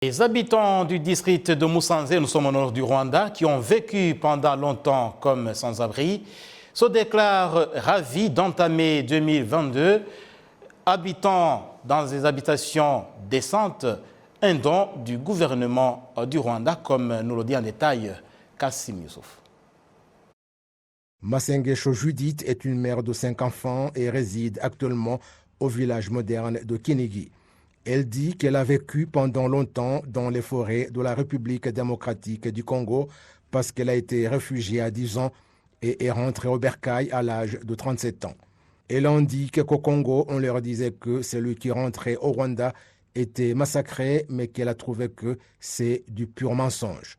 Les habitants du district de Musanze, nous sommes au nord du Rwanda, qui ont vécu pendant longtemps comme sans-abri, se déclarent ravis d'entamer 2022, habitant dans des habitations décentes, un don du gouvernement du Rwanda, comme nous le dit en détail Kassim Youssouf. Masengesho Judith est une mère de 5 enfants et réside actuellement au village moderne de Kinigi. Elle dit qu'elle a vécu pendant longtemps dans les forêts de la République démocratique du Congo parce qu'elle a été réfugiée à 10 ans et est rentrée au bercail à l'âge de 37 ans. Elle en dit qu'au Congo, on leur disait que celui qui rentrait au Rwanda était massacré, mais qu'elle a trouvé que c'est du pur mensonge.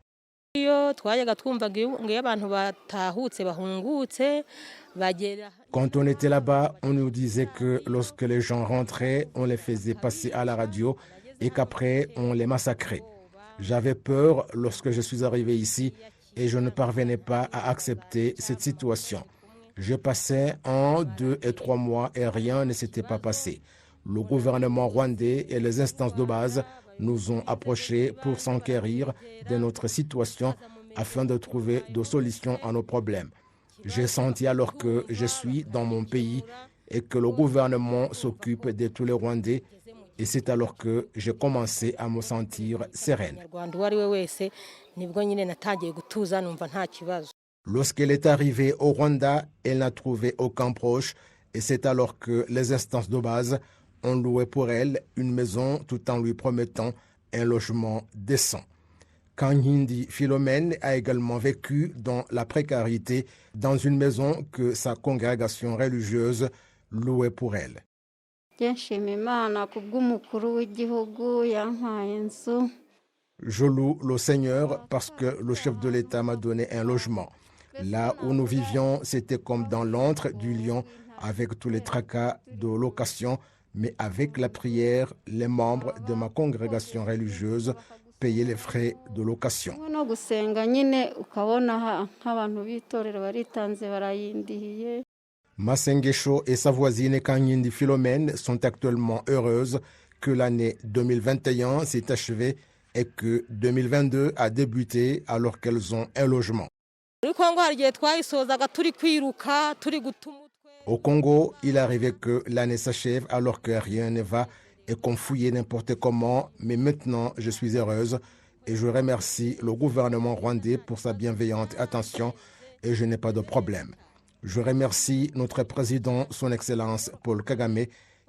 Quand on était là-bas, on nous disait que lorsque les gens rentraient, on les faisait passer à la radio et qu'après, on les massacrait. J'avais peur lorsque je suis arrivé ici et je ne parvenais pas à accepter cette situation. Je passais 1, 2 et 3 mois et rien ne s'était pas passé. Le gouvernement rwandais et les instances de base nous ont approchés pour s'enquérir de notre situation afin de trouver des solutions à nos problèmes. J'ai senti alors que je suis dans mon pays et que le gouvernement s'occupe de tous les Rwandais, et c'est alors que j'ai commencé à me sentir sereine. Lorsqu'elle est arrivée au Rwanda, elle n'a trouvé aucun proche et c'est alors que les instances de base ont loué pour elle une maison tout en lui promettant un logement décent. Kankindi Philomène a également vécu dans la précarité dans une maison que sa congrégation religieuse louait pour elle. Je loue le Seigneur parce que le chef de l'État m'a donné un logement. Là où nous vivions, c'était comme dans l'antre du lion avec tous les tracas de location, mais avec la prière, les membres de ma congrégation religieuse payaient les frais de location. Masengesho et sa voisine Kankindi Philomène sont actuellement heureuses que l'année 2021 s'est achevée et que 2022 a débuté alors qu'elles ont un logement. Au Congo, il arrivait que l'année s'achève alors que rien ne va et qu'on fouillait n'importe comment, mais maintenant je suis heureuse et je remercie le gouvernement rwandais pour sa bienveillante attention et je n'ai pas de problème. Je remercie notre président, son Excellence Paul Kagame,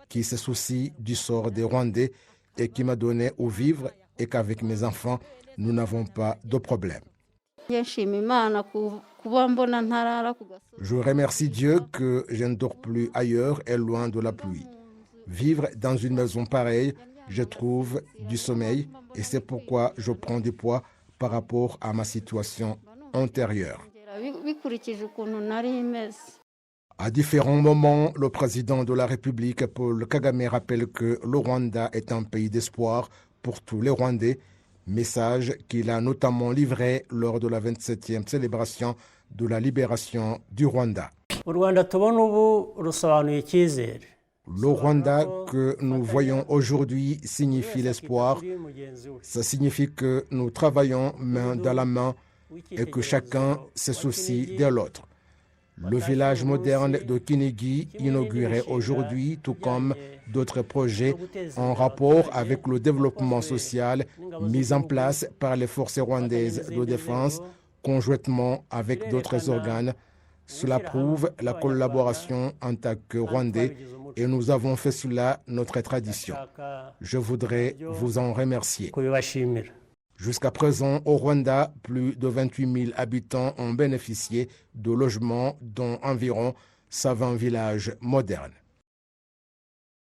qui se soucie du sort des Rwandais et qui m'a donné où vivre et qu'avec mes enfants, nous n'avons pas de problème. Je remercie Dieu que je ne dors plus ailleurs et loin de la pluie. Vivre dans une maison pareille, je trouve du sommeil et c'est pourquoi je prends du poids par rapport à ma situation antérieure. À différents moments, le président de la République, Paul Kagame, rappelle que le Rwanda est un pays d'espoir pour tous les Rwandais, message qu'il a notamment livré lors de la 27e célébration de la libération du Rwanda. Le Rwanda que nous voyons aujourd'hui signifie l'espoir. Ça signifie que nous travaillons main dans la main et que chacun se soucie de l'autre. Le village moderne de Kinigi, inauguré aujourd'hui, tout comme d'autres projets en rapport avec le développement social mis en place par les forces rwandaises de défense, conjointement avec d'autres organes. Cela prouve la collaboration en tant que Rwandais et nous avons fait cela notre tradition. Je voudrais vous en remercier. Jusqu'à présent, au Rwanda, plus de 28 000 habitants ont bénéficié de logements, dont environ 120 villages modernes.